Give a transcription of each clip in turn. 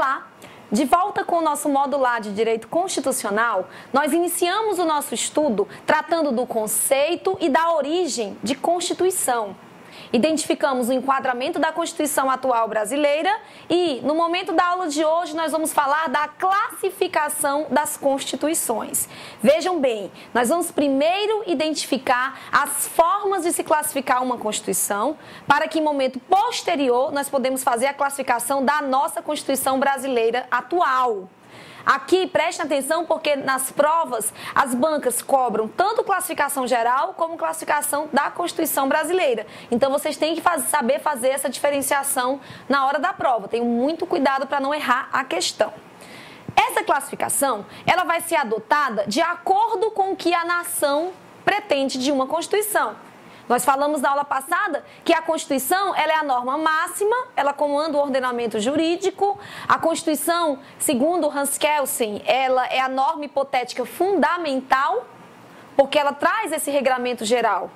Olá! De volta com o nosso modular de Direito Constitucional, nós iniciamos o nosso estudo tratando do conceito e da origem de Constituição. Identificamos o enquadramento da Constituição atual brasileira e, no momento da aula de hoje, nós vamos falar da classificação das Constituições. Vejam bem, nós vamos primeiro identificar as formas de se classificar uma Constituição, para que em momento posterior nós podemos fazer a classificação da nossa Constituição brasileira atual. Aqui, prestem atenção, porque nas provas as bancas cobram tanto classificação geral como classificação da Constituição brasileira. Então, vocês têm que saber fazer essa diferenciação na hora da prova. Tenham muito cuidado para não errar a questão. Essa classificação, ela vai ser adotada de acordo com o que a nação pretende de uma Constituição. Nós falamos na aula passada que a Constituição ela é a norma máxima, ela comanda o ordenamento jurídico. A Constituição, segundo Hans Kelsen, ela é a norma hipotética fundamental, porque ela traz esse regramento geral.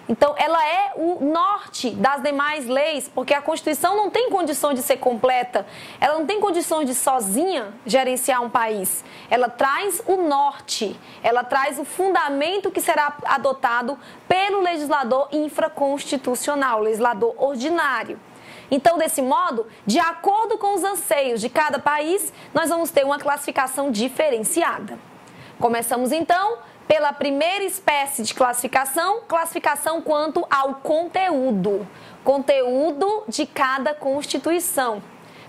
Então, ela é o norte das demais leis, porque a Constituição não tem condições de ser completa, ela não tem condições de sozinha gerenciar um país. Ela traz o norte, ela traz o fundamento que será adotado pelo legislador infraconstitucional, legislador ordinário. Então, desse modo, de acordo com os anseios de cada país, nós vamos ter uma classificação diferenciada. Começamos, então, pela primeira espécie de classificação, classificação quanto ao conteúdo de cada Constituição.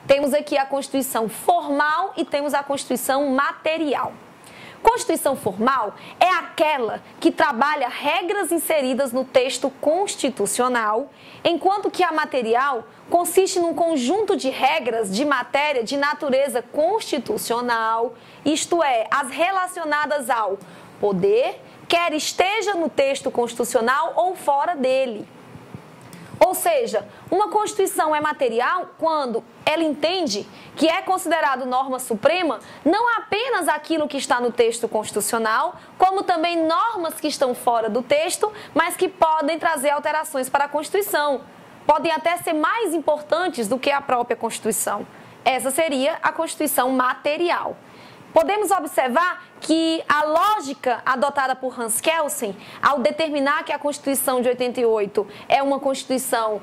Temos aqui a Constituição formal e temos a Constituição material. Constituição formal é aquela que trabalha regras inseridas no texto constitucional, enquanto que a material consiste num conjunto de regras de matéria de natureza constitucional, isto é, as relacionadas ao poder, quer esteja no texto constitucional ou fora dele. Ou seja, uma Constituição é material quando ela entende que é considerado norma suprema não apenas aquilo que está no texto constitucional, como também normas que estão fora do texto, mas que podem trazer alterações para a Constituição. Podem até ser mais importantes do que a própria Constituição. Essa seria a Constituição material. Podemos observar que a lógica adotada por Hans Kelsen, ao determinar que a Constituição de 88 é uma Constituição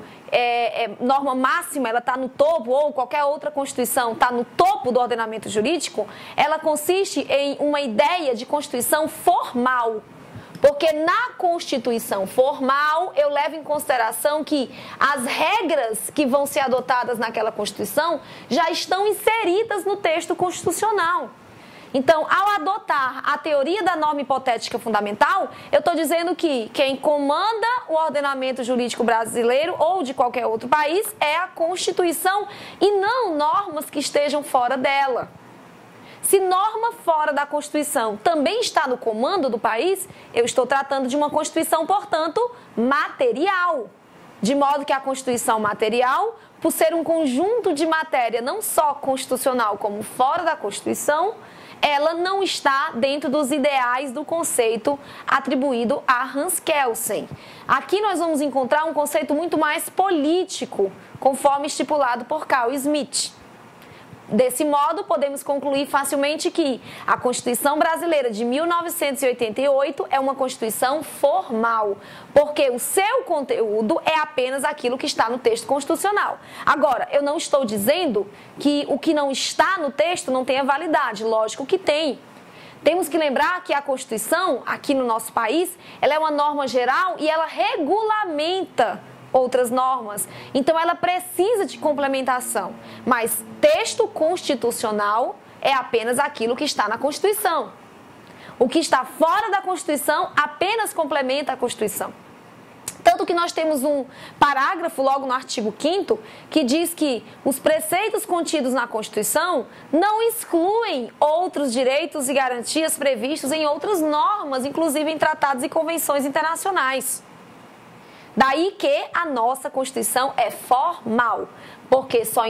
norma máxima, ela está no topo, ou qualquer outra Constituição está no topo do ordenamento jurídico, ela consiste em uma ideia de Constituição formal. Porque na Constituição formal, eu levo em consideração que as regras que vão ser adotadas naquela Constituição já estão inseridas no texto constitucional. Então, ao adotar a teoria da norma hipotética fundamental, eu estou dizendo que quem comanda o ordenamento jurídico brasileiro ou de qualquer outro país é a Constituição e não normas que estejam fora dela. Se norma fora da Constituição também está no comando do país, eu estou tratando de uma Constituição, portanto, material. De modo que a Constituição material, por ser um conjunto de matéria não só constitucional como fora da Constituição, ela não está dentro dos ideais do conceito atribuído a Hans Kelsen. Aqui nós vamos encontrar um conceito muito mais político, conforme estipulado por Carl Schmitt. Desse modo, podemos concluir facilmente que a Constituição Brasileira de 1988 é uma Constituição formal, porque o seu conteúdo é apenas aquilo que está no texto constitucional. Agora, eu não estou dizendo que o que não está no texto não tenha validade, lógico que tem. Temos que lembrar que a Constituição, aqui no nosso país, ela é uma norma geral e ela regulamenta outras normas. Então, ela precisa de complementação. Mas texto constitucional é apenas aquilo que está na Constituição. O que está fora da Constituição apenas complementa a Constituição. Tanto que nós temos um parágrafo logo no artigo 5º que diz que os preceitos contidos na Constituição não excluem outros direitos e garantias previstos em outras normas, inclusive em tratados e convenções internacionais. Daí que a nossa Constituição é formal, porque só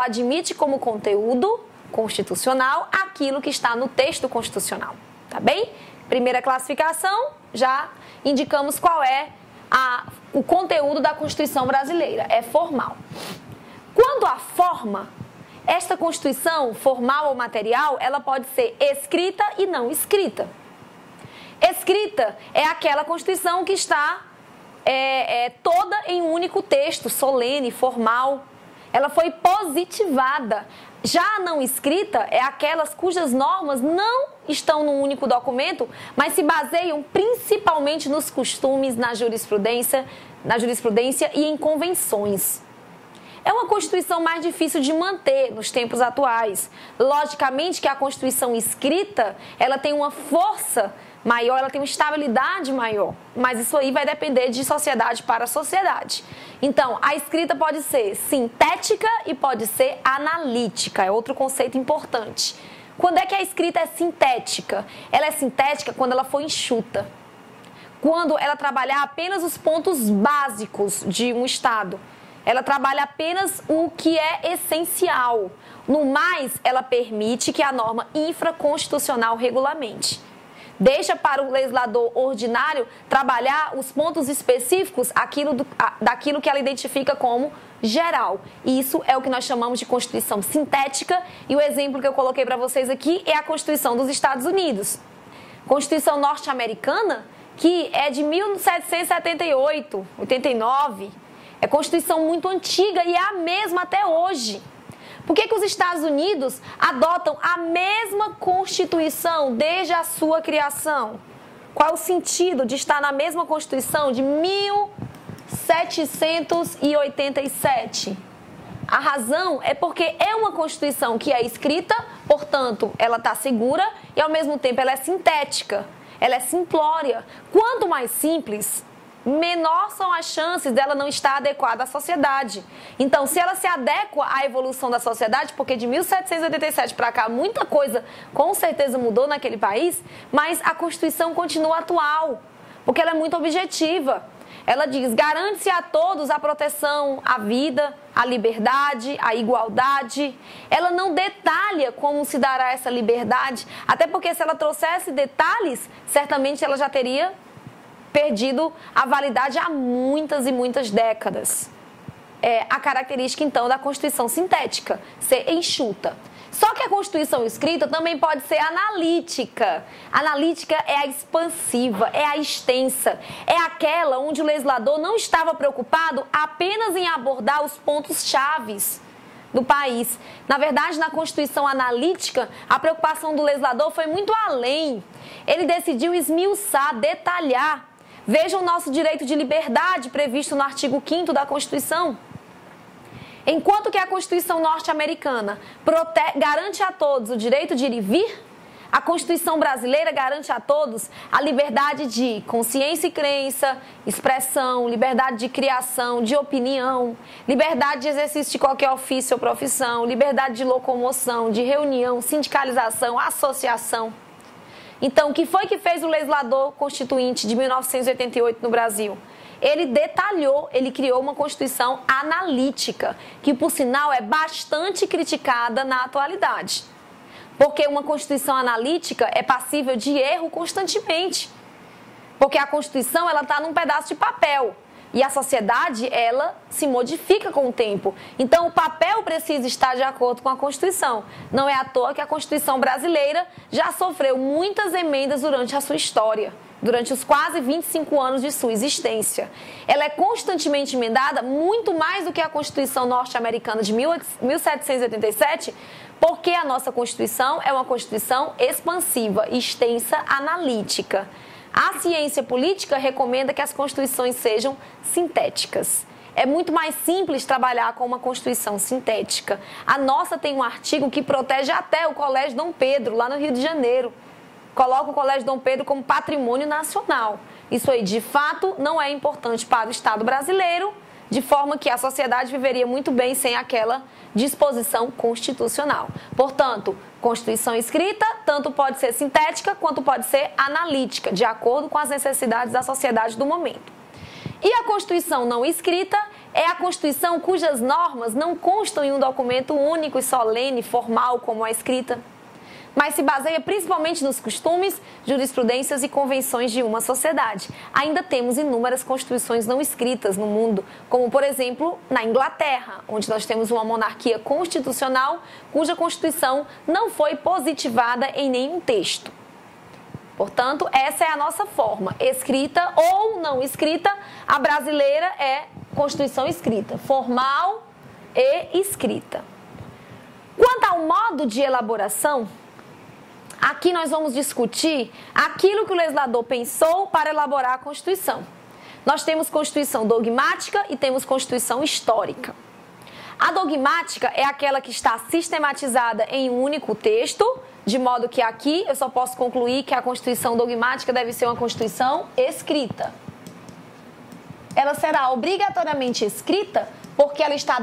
admite como conteúdo constitucional aquilo que está no texto constitucional, tá bem? Primeira classificação, já indicamos qual é o conteúdo da Constituição brasileira, é formal. Quando a forma, Esta Constituição, formal ou material, ela pode ser escrita e não escrita. Escrita é aquela Constituição que está toda em um único texto, solene, formal. Ela foi positivada. Já a não escrita é aquelas cujas normas não estão num único documento, mas se baseiam principalmente nos costumes, na jurisprudência e em convenções. É uma Constituição mais difícil de manter nos tempos atuais. Logicamente que a Constituição escrita, ela tem uma força maior, ela tem uma estabilidade maior, mas isso aí vai depender de sociedade para sociedade. Então, a escrita pode ser sintética e pode ser analítica, é outro conceito importante. Quando é que a escrita é sintética? Ela é sintética quando ela for enxuta, quando ela trabalhar apenas os pontos básicos de um Estado. Ela trabalha apenas o que é essencial. No mais, ela permite que a norma infraconstitucional regulamente. Deixa para o legislador ordinário trabalhar os pontos específicos daquilo que ela identifica como geral. E isso é o que nós chamamos de Constituição sintética, e o exemplo que eu coloquei para vocês aqui é a Constituição dos Estados Unidos. Constituição norte-americana, que é de 1778, 89, é Constituição muito antiga e é a mesma até hoje. Por que os Estados Unidos adotam a mesma Constituição desde a sua criação? Qual é o sentido de estar na mesma Constituição de 1787? A razão é porque é uma Constituição que é escrita, portanto, ela está segura e, ao mesmo tempo, ela é sintética, ela é simplória. Quanto mais simples, menor são as chances dela não estar adequada à sociedade. Então, se ela se adequa à evolução da sociedade, porque de 1787 para cá muita coisa com certeza mudou naquele país, mas a Constituição continua atual, porque ela é muito objetiva. Ela diz, garante-se a todos a proteção à vida, à liberdade, à igualdade. Ela não detalha como se dará essa liberdade, até porque se ela trouxesse detalhes, certamente ela já teria perdido a validade há muitas e muitas décadas. É a característica, então, da Constituição sintética, ser enxuta. Só que a Constituição escrita também pode ser analítica. Analítica é a expansiva, é a extensa, é aquela onde o legislador não estava preocupado apenas em abordar os pontos chaves do país. Na verdade, na Constituição analítica, a preocupação do legislador foi muito além. Ele decidiu esmiuçar, detalhar. Veja o nosso direito de liberdade previsto no artigo 5º da Constituição. Enquanto que a Constituição norte-americana garante a todos o direito de ir e vir, a Constituição brasileira garante a todos a liberdade de consciência e crença, expressão, liberdade de criação, de opinião, liberdade de exercício de qualquer ofício ou profissão, liberdade de locomoção, de reunião, sindicalização, associação. Então, o que foi que fez o legislador constituinte de 1988 no Brasil? Ele detalhou, ele criou uma Constituição analítica, que, por sinal, é bastante criticada na atualidade. Porque uma Constituição analítica é passível de erro constantemente. Porque a Constituição, ela está num pedaço de papel. E a sociedade, ela se modifica com o tempo. Então, o papel precisa estar de acordo com a Constituição. Não é à toa que a Constituição brasileira já sofreu muitas emendas durante a sua história, durante os quase 25 anos de sua existência. Ela é constantemente emendada, muito mais do que a Constituição norte-americana de 1787, porque a nossa Constituição é uma Constituição expansiva, extensa, analítica. A ciência política recomenda que as constituições sejam sintéticas. É muito mais simples trabalhar com uma Constituição sintética. A nossa tem um artigo que protege até o Colégio Dom Pedro, lá no Rio de Janeiro. Coloca o Colégio Dom Pedro como patrimônio nacional. Isso aí, de fato, não é importante para o Estado brasileiro, de forma que a sociedade viveria muito bem sem aquela disposição constitucional. Portanto, Constituição escrita tanto pode ser sintética quanto pode ser analítica, de acordo com as necessidades da sociedade do momento. E a Constituição não escrita é a Constituição cujas normas não constam em um documento único e solene, formal, como a escrita. mas se baseia principalmente nos costumes, jurisprudências e convenções de uma sociedade. Ainda temos inúmeras constituições não escritas no mundo, como, por exemplo, na Inglaterra, onde nós temos uma monarquia constitucional cuja Constituição não foi positivada em nenhum texto. Portanto, essa é a nossa forma, escrita ou não escrita. A brasileira é Constituição escrita, formal e escrita. Quanto ao modo de elaboração, aqui nós vamos discutir aquilo que o legislador pensou para elaborar a Constituição. Nós temos Constituição dogmática e temos Constituição histórica. A dogmática é aquela que está sistematizada em um único texto, de modo que aqui eu só posso concluir que a Constituição dogmática deve ser uma Constituição escrita. Ela será obrigatoriamente escrita porque ela está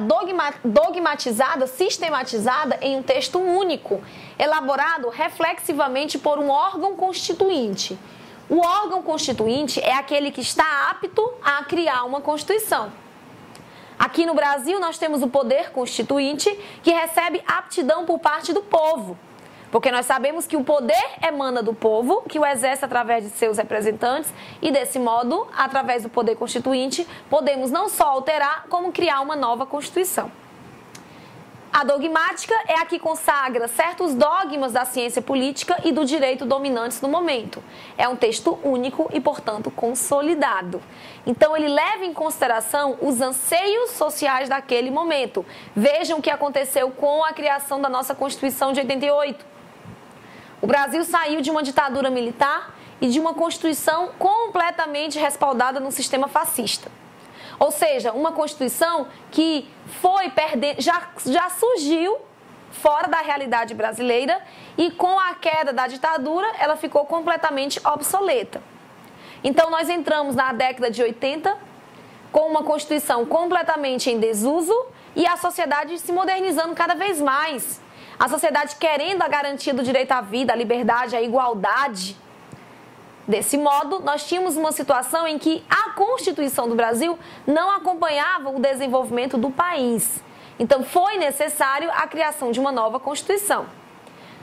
dogmatizada, sistematizada em um texto único, elaborado reflexivamente por um órgão constituinte. O órgão constituinte é aquele que está apto a criar uma Constituição. Aqui no Brasil nós temos o poder constituinte que recebe aptidão por parte do povo. Porque nós sabemos que o poder emana do povo, que o exerce através de seus representantes, e desse modo, através do poder constituinte, podemos não só alterar, como criar uma nova Constituição. A dogmática é a que consagra certos dogmas da ciência política e do direito dominantes no momento. É um texto único e, portanto, consolidado. Então, ele leva em consideração os anseios sociais daquele momento. Vejam o que aconteceu com a criação da nossa Constituição de 88. O Brasil saiu de uma ditadura militar e de uma Constituição completamente respaldada no sistema fascista. Ou seja, uma Constituição que foi perdendo, já surgiu fora da realidade brasileira e com a queda da ditadura ela ficou completamente obsoleta. Então nós entramos na década de 80 com uma Constituição completamente em desuso e a sociedade se modernizando cada vez mais. A sociedade querendo a garantia do direito à vida, à liberdade, à igualdade. Desse modo, nós tínhamos uma situação em que a Constituição do Brasil não acompanhava o desenvolvimento do país. Então, foi necessário a criação de uma nova Constituição.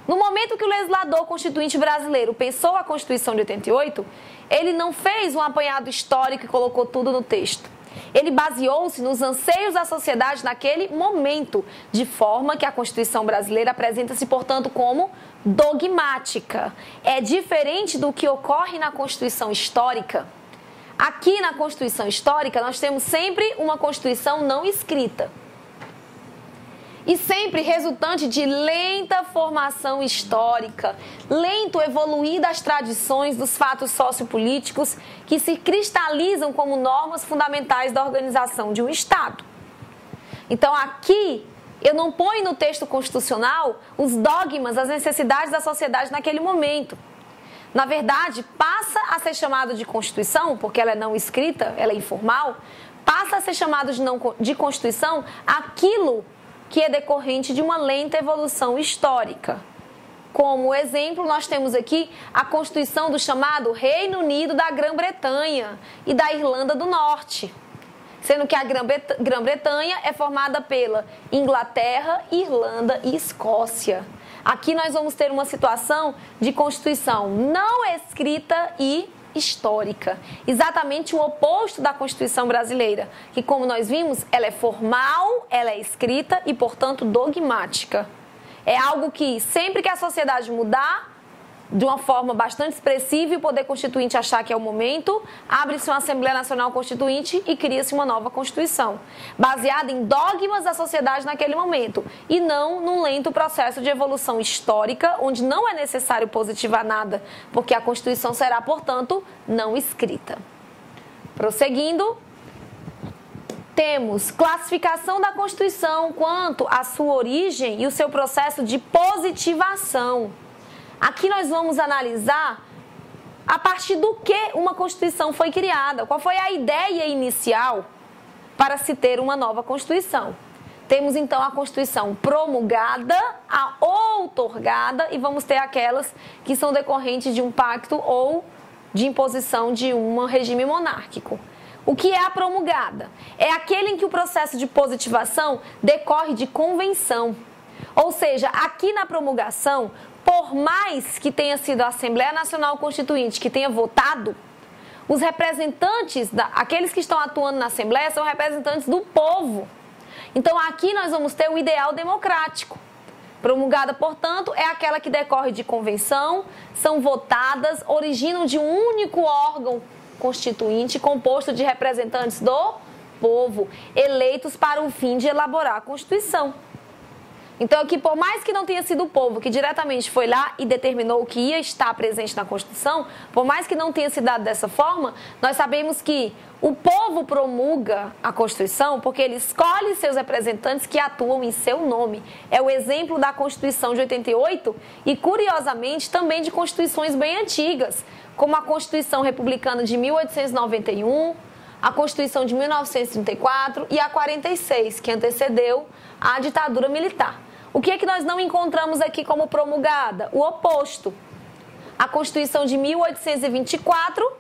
No momento que o legislador constituinte brasileiro pensou a Constituição de 88, ele não fez um apanhado histórico e colocou tudo no texto. Ele baseou-se nos anseios da sociedade naquele momento, de forma que a Constituição brasileira apresenta-se, portanto, como dogmática. É diferente do que ocorre na Constituição histórica. Aqui na Constituição histórica, nós temos sempre uma Constituição não escrita. E sempre resultante de lenta formação histórica, lento evoluir das tradições, dos fatos sociopolíticos que se cristalizam como normas fundamentais da organização de um Estado. Então aqui eu não ponho no texto constitucional os dogmas, as necessidades da sociedade naquele momento. Na verdade, passa a ser chamado de Constituição, porque ela é não escrita, ela é informal, passa a ser chamado de Constituição aquilo que é decorrente de uma lenta evolução histórica. Como exemplo, nós temos aqui a Constituição do chamado Reino Unido da Grã-Bretanha e da Irlanda do Norte, sendo que a Grã-Bretanha é formada pela Inglaterra, Irlanda e Escócia. Aqui nós vamos ter uma situação de Constituição não escrita e histórica, exatamente o oposto da Constituição brasileira, que, como nós vimos, ela é formal, ela é escrita e, portanto, dogmática. É algo que, sempre que a sociedade mudar, de uma forma bastante expressiva e o Poder Constituinte achar que é o momento, abre-se uma Assembleia Nacional Constituinte e cria-se uma nova Constituição, baseada em dogmas da sociedade naquele momento, e não num lento processo de evolução histórica, onde não é necessário positivar nada, porque a Constituição será, portanto, não escrita. Prosseguindo, temos classificação da Constituição quanto à sua origem e o seu processo de positivação. Aqui nós vamos analisar a partir do que uma Constituição foi criada, qual foi a ideia inicial para se ter uma nova Constituição. Temos então a Constituição promulgada, a outorgada e vamos ter aquelas que são decorrentes de um pacto ou de imposição de um regime monárquico. O que é a promulgada? É aquele em que o processo de positivação decorre de convenção. Ou seja, aqui na promulgação, por mais que tenha sido a Assembleia Nacional Constituinte que tenha votado, os representantes, aqueles que estão atuando na Assembleia, são representantes do povo. Então, aqui nós vamos ter o ideal democrático. Promulgada, portanto, é aquela que decorre de convenção, são votadas, originam de um único órgão constituinte composto de representantes do povo, eleitos para o fim de elaborar a Constituição. Então, aqui, por mais que não tenha sido o povo que diretamente foi lá e determinou o que ia estar presente na Constituição, por mais que não tenha se dado dessa forma, nós sabemos que o povo promulga a Constituição porque ele escolhe seus representantes que atuam em seu nome. É o exemplo da Constituição de 88 e, curiosamente, também de constituições bem antigas, como a Constituição Republicana de 1891, a Constituição de 1934 e a 46, que antecedeu a ditadura militar. O que é que nós não encontramos aqui como promulgada? O oposto. A Constituição de 1824,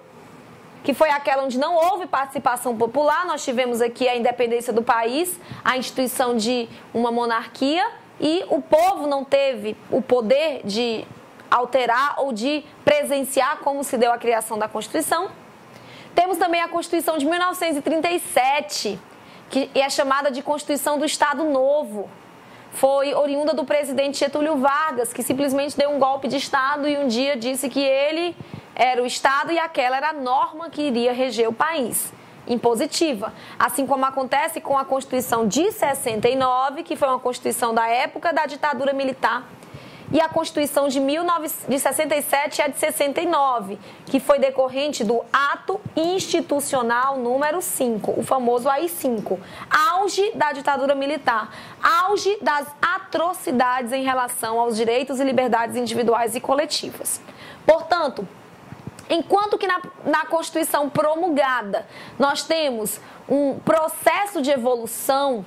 que foi aquela onde não houve participação popular, nós tivemos aqui a independência do país, a instituição de uma monarquia, e o povo não teve o poder de alterar ou de presenciar como se deu a criação da Constituição. Temos também a Constituição de 1937, que é chamada de Constituição do Estado Novo. Foi oriunda do presidente Getúlio Vargas, que simplesmente deu um golpe de Estado e um dia disse que ele era o Estado e aquela era a norma que iria reger o país, impositiva. Assim como acontece com a Constituição de 69, que foi uma Constituição da época da ditadura militar, e a Constituição de 67 é de 69, que foi decorrente do Ato Institucional número 5, o famoso AI-5, auge da ditadura militar, auge das atrocidades em relação aos direitos e liberdades individuais e coletivas. Portanto, enquanto que na Constituição promulgada nós temos um processo de evolução,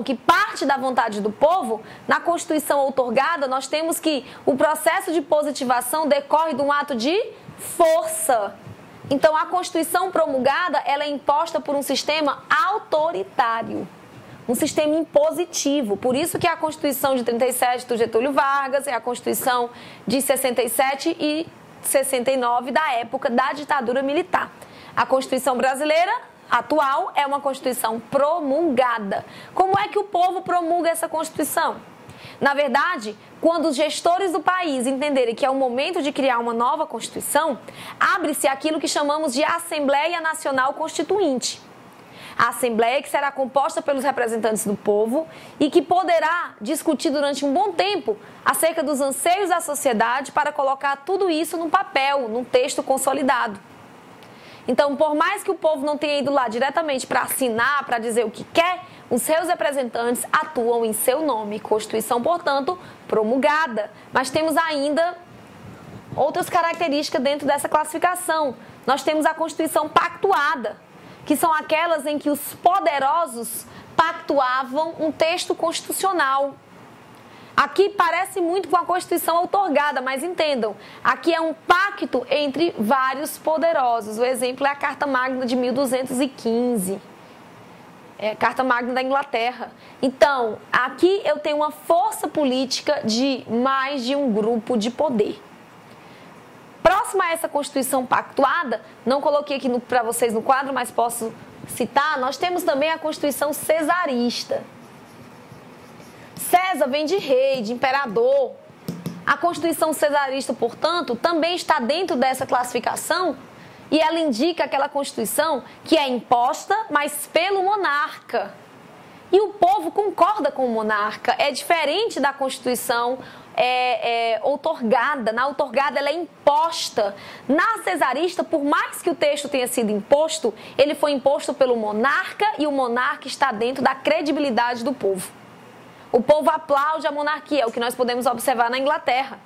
que parte da vontade do povo, na Constituição outorgada nós temos que o processo de positivação decorre de um ato de força. Então, a Constituição promulgada, ela é imposta por um sistema autoritário, um sistema impositivo. Por isso que a Constituição de 37 do Getúlio Vargas é a Constituição de 67 e 69 da época da ditadura militar. A Constituição brasileira atual é uma Constituição promulgada. Como é que o povo promulga essa Constituição? Na verdade, quando os gestores do país entenderem que é o momento de criar uma nova Constituição, abre-se aquilo que chamamos de Assembleia Nacional Constituinte. A Assembleia que será composta pelos representantes do povo e que poderá discutir durante um bom tempo acerca dos anseios da sociedade para colocar tudo isso num papel, num texto consolidado. Então, por mais que o povo não tenha ido lá diretamente para assinar, para dizer o que quer, os seus representantes atuam em seu nome. Constituição, portanto, promulgada. Mas temos ainda outras características dentro dessa classificação. Nós temos a Constituição pactuada, que são aquelas em que os poderosos pactuavam um texto constitucional. Aqui parece muito com a Constituição outorgada, mas entendam, aqui é um pacto entre vários poderosos. O exemplo é a Carta Magna de 1215, Carta Magna da Inglaterra. Então, aqui eu tenho uma força política de mais de um grupo de poder. Próxima a essa Constituição pactuada, não coloquei aqui para vocês no quadro, mas posso citar, nós temos também a Constituição cesarista. César vem de rei, de imperador. A Constituição cesarista, portanto, também está dentro dessa classificação e ela indica aquela Constituição que é imposta, mas pelo monarca. E o povo concorda com o monarca. É diferente da Constituição outorgada. Na outorgada ela é imposta. Na cesarista, por mais que o texto tenha sido imposto, ele foi imposto pelo monarca e o monarca está dentro da credibilidade do povo. O povo aplaude a monarquia, é o que nós podemos observar na Inglaterra.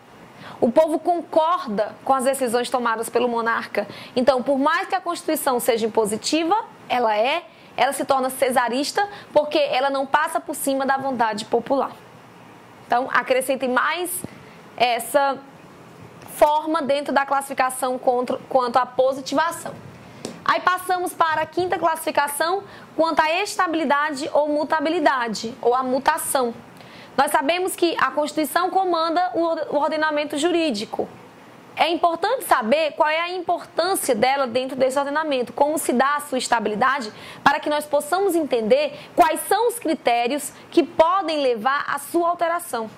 O povo concorda com as decisões tomadas pelo monarca. Então, por mais que a Constituição seja impositiva, ela se torna cesarista porque ela não passa por cima da vontade popular. Então, acrescentem mais essa forma dentro da classificação quanto à positivação. Aí passamos para a quinta classificação quanto à estabilidade ou mutabilidade, ou a mutação. Nós sabemos que a Constituição comanda o ordenamento jurídico. É importante saber qual é a importância dela dentro desse ordenamento, como se dá a sua estabilidade, para que nós possamos entender quais são os critérios que podem levar à sua alteração.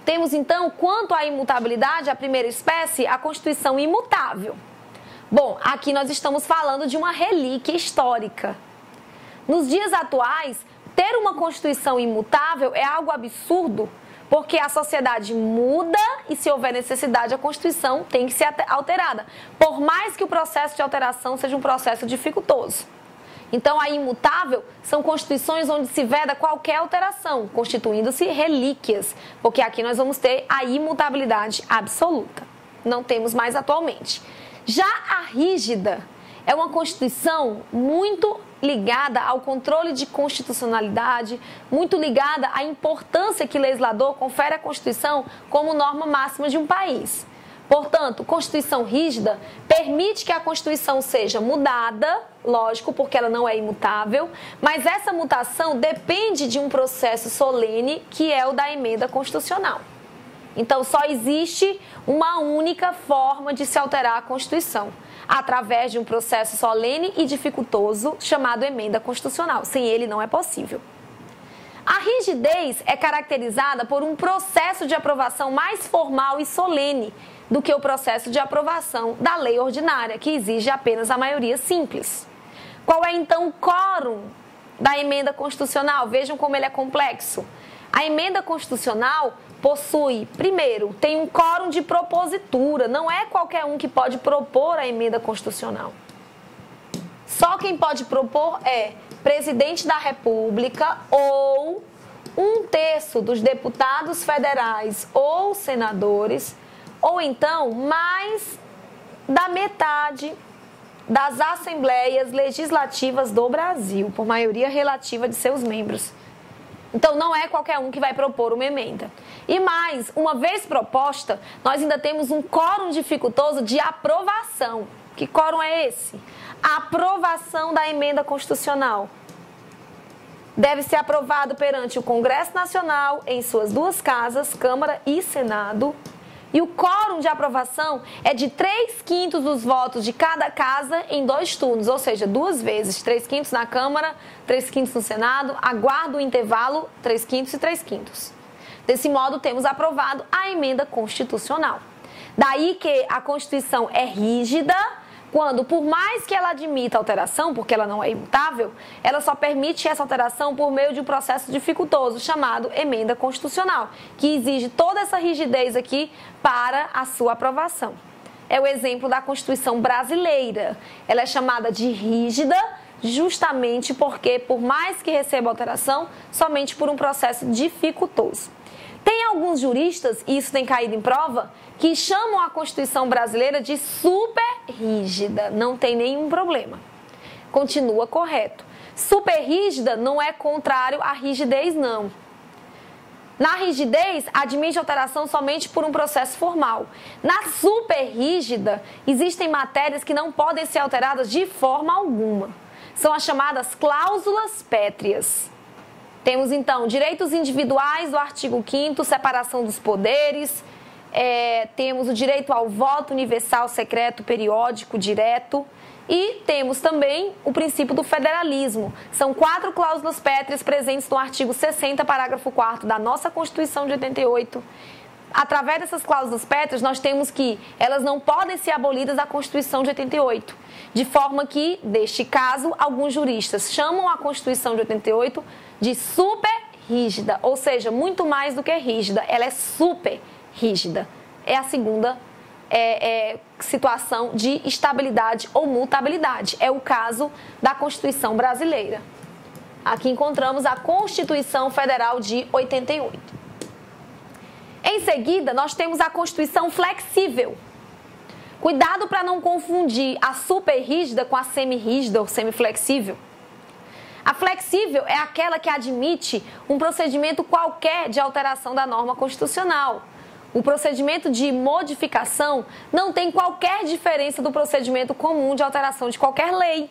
Temos então, quanto à imutabilidade, a primeira espécie, a Constituição imutável. Bom, aqui nós estamos falando de uma relíquia histórica. Nos dias atuais, ter uma Constituição imutável é algo absurdo, porque a sociedade muda e, se houver necessidade, a Constituição tem que ser alterada, por mais que o processo de alteração seja um processo dificultoso. Então, a imutável são constituições onde se veda qualquer alteração, constituindo-se relíquias, porque aqui nós vamos ter a imutabilidade absoluta. Não temos mais atualmente. Já a rígida é uma Constituição muito ligada ao controle de constitucionalidade, muito ligada à importância que o legislador confere à Constituição como norma máxima de um país. Portanto, Constituição rígida permite que a Constituição seja mudada, lógico, porque ela não é imutável, mas essa mutação depende de um processo solene, que é o da emenda constitucional. Então, só existe uma única forma de se alterar a Constituição, através de um processo solene e dificultoso chamado emenda constitucional. Sem ele não é possível. A rigidez é caracterizada por um processo de aprovação mais formal e solene do que o processo de aprovação da lei ordinária, que exige apenas a maioria simples. Qual é então o quórum da emenda constitucional? Vejam como ele é complexo. A emenda constitucional possui, primeiro, tem um quórum de propositura, não é qualquer um que pode propor a emenda constitucional. Só quem pode propor é presidente da República ou 1/3 dos deputados federais ou senadores, ou então mais da metade das assembleias legislativas do Brasil, por maioria relativa de seus membros. Então, não é qualquer um que vai propor uma emenda. E mais, uma vez proposta, nós ainda temos um quórum dificultoso de aprovação. Que quórum é esse? A aprovação da emenda constitucional. Deve ser aprovado perante o Congresso Nacional, em suas duas casas, Câmara e Senado. E o quórum de aprovação é de 3/5 dos votos de cada casa em 2 turnos, ou seja, 2 vezes, 3/5 na Câmara, 3/5 no Senado, aguarda o intervalo 3/5 e 3/5. Desse modo, temos aprovado a emenda constitucional. Daí que a Constituição é rígida, quando, por mais que ela admita alteração, porque ela não é imutável, ela só permite essa alteração por meio de um processo dificultoso, chamado emenda constitucional, que exige toda essa rigidez aqui para a sua aprovação. É o exemplo da Constituição brasileira. Ela é chamada de rígida justamente porque, por mais que receba alteração, somente por um processo dificultoso. Tem alguns juristas, e isso tem caído em prova, que chamam a Constituição brasileira de super rígida. Não tem nenhum problema. Continua correto. Super rígida não é contrário à rigidez, não. Na rigidez, admite alteração somente por um processo formal. Na super rígida, existem matérias que não podem ser alteradas de forma alguma. São as chamadas cláusulas pétreas. Temos, então, direitos individuais do artigo 5º, separação dos poderes. Temos o direito ao voto universal, secreto, periódico, direto. E temos também o princípio do federalismo. São 4 cláusulas pétreas presentes no artigo 60, parágrafo 4º da nossa Constituição de 88. Através dessas cláusulas pétreas, nós temos que elas não podem ser abolidas da Constituição de 88. De forma que, neste caso, alguns juristas chamam a Constituição de 88 de super rígida, ou seja, muito mais do que rígida, ela é super rígida. É a segunda situação de estabilidade ou mutabilidade. É o caso da Constituição brasileira. Aqui encontramos a Constituição Federal de 88. Em seguida, nós temos a Constituição flexível. Cuidado para não confundir a super rígida com a semi-rígida ou semiflexível. A flexível é aquela que admite um procedimento qualquer de alteração da norma constitucional. O procedimento de modificação não tem qualquer diferença do procedimento comum de alteração de qualquer lei.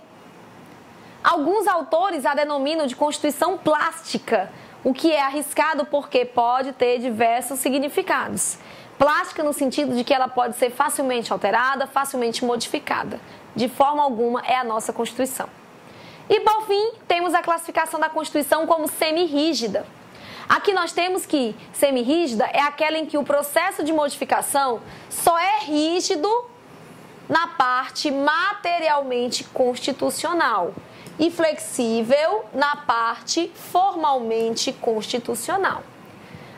Alguns autores a denominam de Constituição plástica, o que é arriscado porque pode ter diversos significados. Plástica no sentido de que ela pode ser facilmente alterada, facilmente modificada. De forma alguma é a nossa Constituição. E por fim, temos a classificação da Constituição como semi-rígida. Aqui nós temos que semi-rígida é aquela em que o processo de modificação só é rígido na parte materialmente constitucional e flexível na parte formalmente constitucional.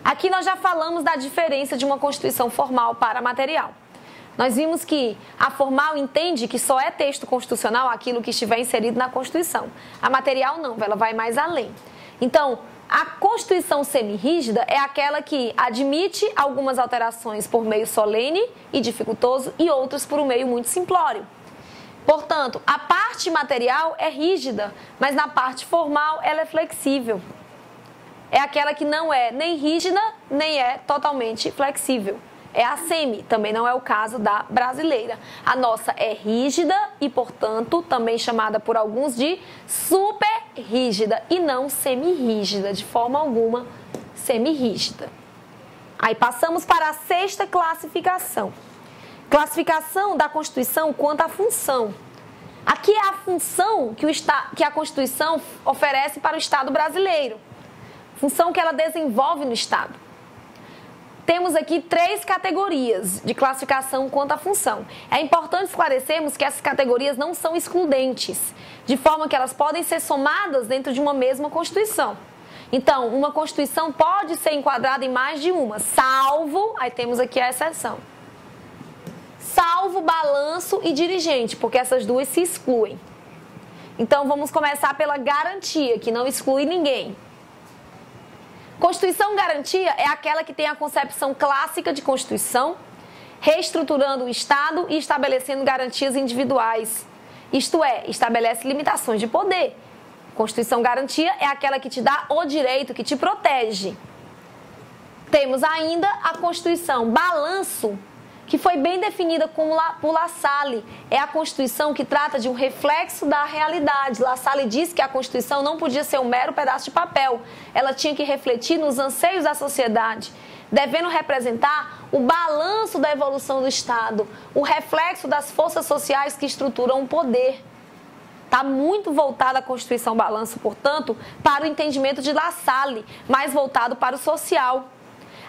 Aqui nós já falamos da diferença de uma Constituição formal para material. Nós vimos que a formal entende que só é texto constitucional aquilo que estiver inserido na Constituição. A material não, ela vai mais além. Então, a Constituição semi-rígida é aquela que admite algumas alterações por meio solene e dificultoso e outras por um meio muito simplório. Portanto, a parte material é rígida, mas na parte formal ela é flexível. É aquela que não é nem rígida, nem é totalmente flexível. É a semi, também não é o caso da brasileira. A nossa é rígida e, portanto, também chamada por alguns de super rígida e não semi-rígida, de forma alguma semi-rígida. Aí passamos para a sexta classificação. Classificação da Constituição quanto à função. Aqui é a função que a Constituição oferece para o Estado brasileiro. Função que ela desenvolve no Estado. Temos aqui 3 categorias de classificação quanto à função. É importante esclarecermos que essas categorias não são excludentes, de forma que elas podem ser somadas dentro de uma mesma Constituição. Então, uma Constituição pode ser enquadrada em mais de uma, salvo, aí temos aqui a exceção, salvo balanço e dirigente, porque essas duas se excluem. Então, vamos começar pela garantia, que não exclui ninguém. Constituição garantia é aquela que tem a concepção clássica de Constituição, reestruturando o Estado e estabelecendo garantias individuais. Isto é, estabelece limitações de poder. Constituição garantia é aquela que te dá o direito, que te protege. Temos ainda a Constituição balanço, que foi bem definida por La Salle. É a Constituição que trata de um reflexo da realidade. La Salle diz que a Constituição não podia ser um mero pedaço de papel. Ela tinha que refletir nos anseios da sociedade, devendo representar o balanço da evolução do Estado, o reflexo das forças sociais que estruturam o poder. Está muito voltada a Constituição balanço, portanto, para o entendimento de La Salle, mais voltado para o social.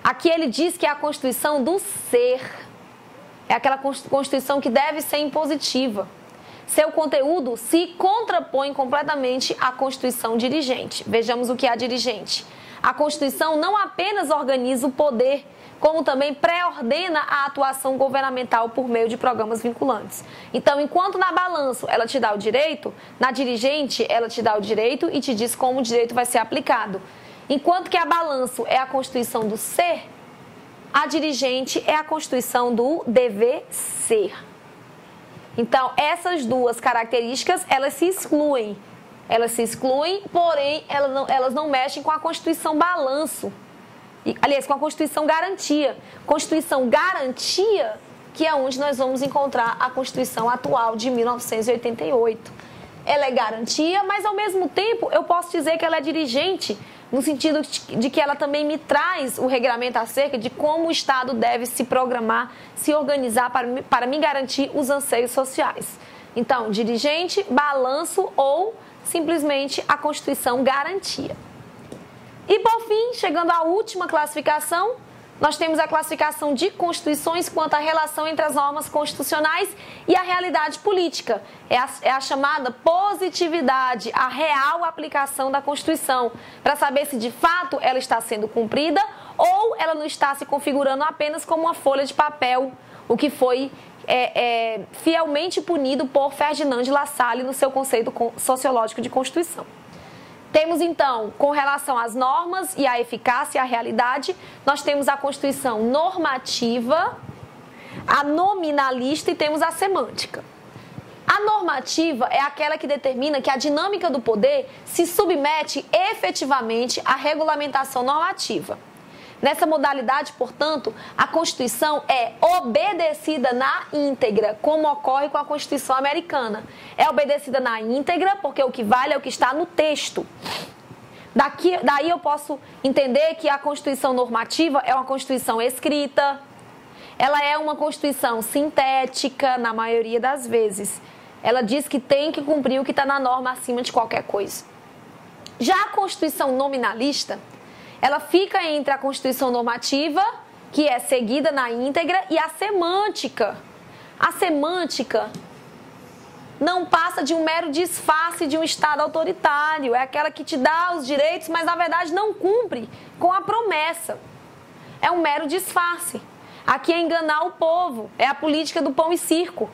Aqui ele diz que é a Constituição do ser. É aquela Constituição que deve ser impositiva. Seu conteúdo se contrapõe completamente à Constituição dirigente. Vejamos o que é a dirigente. A Constituição não apenas organiza o poder, como também pré-ordena a atuação governamental por meio de programas vinculantes. Então, enquanto na balanço ela te dá o direito, na dirigente ela te dá o direito e te diz como o direito vai ser aplicado. Enquanto que a balanço é a Constituição do ser, a dirigente é a Constituição do dever ser. Então, essas duas características, elas se excluem. Elas se excluem, porém, elas não mexem com a Constituição balanço. Aliás, com a Constituição garantia. Constituição garantia, que é onde nós vamos encontrar a Constituição atual de 1988. Ela é garantia, mas ao mesmo tempo eu posso dizer que ela é dirigente, no sentido de que ela também me traz o regramento acerca de como o Estado deve se programar, se organizar para me garantir os anseios sociais. Então, dirigente, balanço ou simplesmente a Constituição garantia. E por fim, chegando à última classificação, nós temos a classificação de constituições quanto à relação entre as normas constitucionais e a realidade política. É a chamada positividade, a real aplicação da Constituição, para saber se de fato ela está sendo cumprida ou ela não está se configurando apenas como uma folha de papel, o que foi fielmente punido por Ferdinand de La Salle no seu conceito sociológico de Constituição. Temos, então, com relação às normas e à eficácia e à realidade, nós temos a Constituição normativa, a nominalista e temos a semântica. A normativa é aquela que determina que a dinâmica do poder se submete efetivamente à regulamentação normativa. Nessa modalidade, portanto, a Constituição é obedecida na íntegra, como ocorre com a Constituição americana. É obedecida na íntegra porque o que vale é o que está no texto. Daí eu posso entender que a Constituição normativa é uma Constituição escrita, ela é uma Constituição sintética, na maioria das vezes. Ela diz que tem que cumprir o que está na norma acima de qualquer coisa. Já a Constituição nominalista, ela fica entre a Constituição normativa, que é seguida na íntegra, e a semântica. A semântica não passa de um mero disfarce de um Estado autoritário. É aquela que te dá os direitos, mas na verdade não cumpre com a promessa. É um mero disfarce. Aqui é enganar o povo, é a política do pão e circo.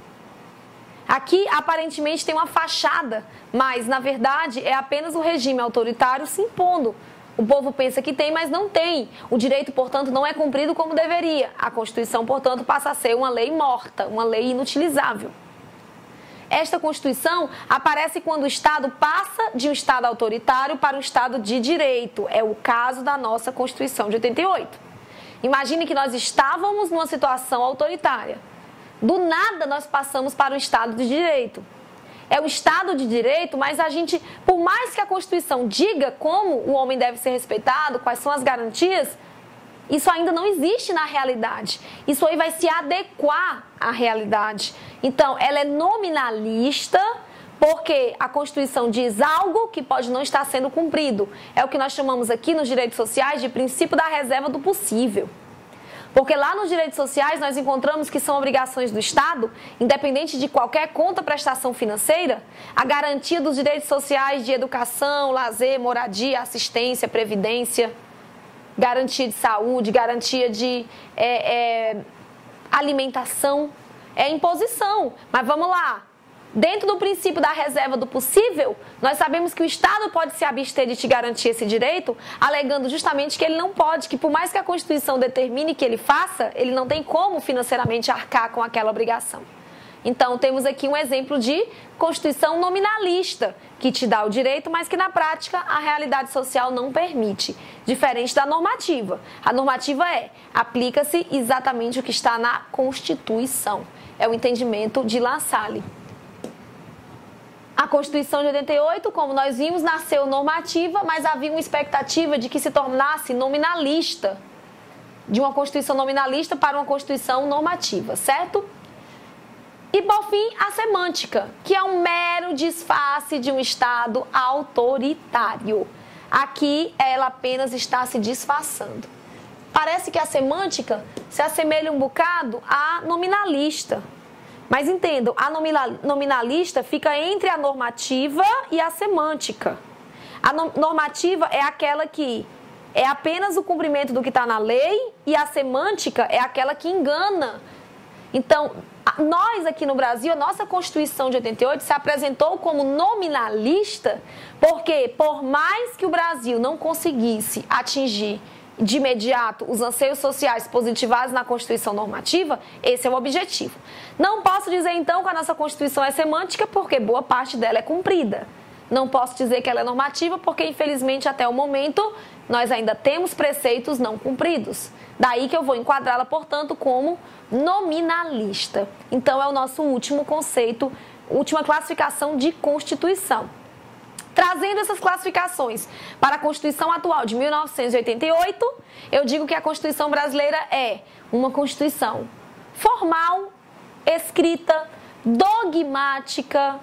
Aqui, aparentemente, tem uma fachada, mas, na verdade, é apenas o regime autoritário se impondo. O povo pensa que tem, mas não tem. O direito, portanto, não é cumprido como deveria. A Constituição, portanto, passa a ser uma lei morta, uma lei inutilizável. Esta Constituição aparece quando o Estado passa de um Estado autoritário para um Estado de direito. É o caso da nossa Constituição de 88. Imagine que nós estávamos numa situação autoritária. Do nada nós passamos para o Estado de Direito. É o Estado de Direito, mas a gente, por mais que a Constituição diga como o homem deve ser respeitado, quais são as garantias, isso ainda não existe na realidade. Isso aí vai se adequar à realidade. Então, ela é nominalista, porque a Constituição diz algo que pode não estar sendo cumprido. É o que nós chamamos aqui nos direitos sociais de princípio da reserva do possível. Porque lá nos direitos sociais nós encontramos que são obrigações do Estado, independente de qualquer contraprestação financeira, a garantia dos direitos sociais de educação, lazer, moradia, assistência, previdência, garantia de saúde, garantia de alimentação, é imposição. Mas vamos lá. Dentro do princípio da reserva do possível, nós sabemos que o Estado pode se abster de te garantir esse direito, alegando justamente que ele não pode, que por mais que a Constituição determine que ele faça, ele não tem como financeiramente arcar com aquela obrigação. Então, temos aqui um exemplo de Constituição nominalista, que te dá o direito, mas que na prática a realidade social não permite, diferente da normativa. A normativa aplica-se exatamente o que está na Constituição. É o entendimento de La Salle. A Constituição de 88, como nós vimos, nasceu normativa, mas havia uma expectativa de que se tornasse nominalista, de uma Constituição nominalista para uma Constituição normativa, certo? E, por fim, a semântica, que é um mero disfarce de um Estado autoritário. Aqui, ela apenas está se disfarçando. Parece que a semântica se assemelha um bocado à nominalista. Mas entendam, a nominalista fica entre a normativa e a semântica. A normativa é aquela que é apenas o cumprimento do que está na lei e a semântica é aquela que engana. Então, nós aqui no Brasil, a nossa Constituição de 88 se apresentou como nominalista porque, por mais que o Brasil não conseguisse atingir de imediato os anseios sociais positivados na Constituição normativa, esse é o objetivo. Não posso dizer então que a nossa Constituição é semântica porque boa parte dela é cumprida. Não posso dizer que ela é normativa porque infelizmente até o momento nós ainda temos preceitos não cumpridos. Daí que eu vou enquadrá-la, portanto, como nominalista. Então é o nosso último conceito, última classificação de Constituição. Trazendo essas classificações para a Constituição atual de 1988, eu digo que a Constituição brasileira é uma Constituição formal, escrita, dogmática,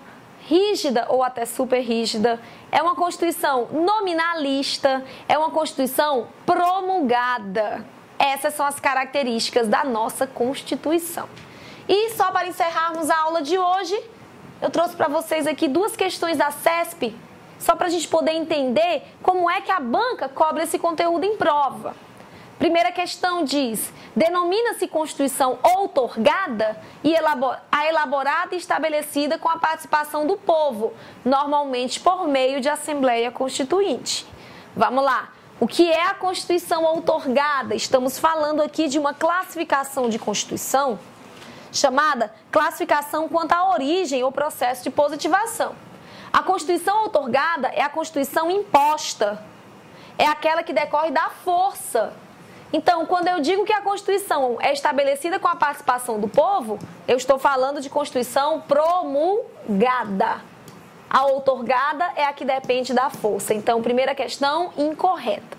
rígida ou até super rígida, é uma Constituição nominalista, é uma Constituição promulgada. Essas são as características da nossa Constituição. E só para encerrarmos a aula de hoje, eu trouxe para vocês aqui duas questões da CESP, só para a gente poder entender como é que a banca cobra esse conteúdo em prova. Primeira questão diz, denomina-se Constituição outorgada e a elaborada e estabelecida com a participação do povo, normalmente por meio de Assembleia Constituinte. Vamos lá. O que é a Constituição outorgada? Estamos falando aqui de uma classificação de Constituição chamada classificação quanto à origem ou processo de positivação. A Constituição outorgada é a Constituição imposta, é aquela que decorre da força. Então, quando eu digo que a Constituição é estabelecida com a participação do povo, eu estou falando de Constituição promulgada. A outorgada é a que depende da força. Então, primeira questão, incorreta.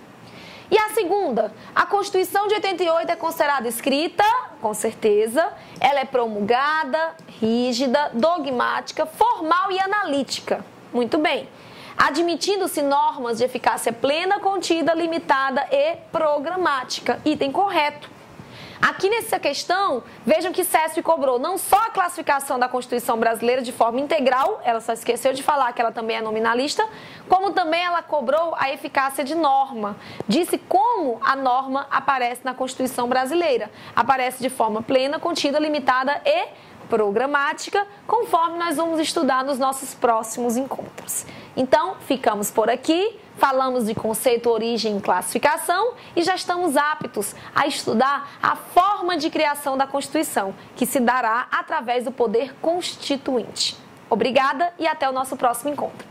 E a segunda, a Constituição de 88 é considerada escrita, com certeza, ela é promulgada, rígida, dogmática, formal e analítica. Muito bem. Admitindo-se normas de eficácia plena, contida, limitada e programática. Item correto. Aqui nessa questão, vejam que CESP cobrou não só a classificação da Constituição brasileira de forma integral, ela só esqueceu de falar que ela também é nominalista, como também ela cobrou a eficácia de norma. Disse como a norma aparece na Constituição brasileira. Aparece de forma plena, contida, limitada e programática, conforme nós vamos estudar nos nossos próximos encontros. Então, ficamos por aqui, falamos de conceito, origem e classificação e já estamos aptos a estudar a forma de criação da Constituição, que se dará através do poder constituinte. Obrigada e até o nosso próximo encontro.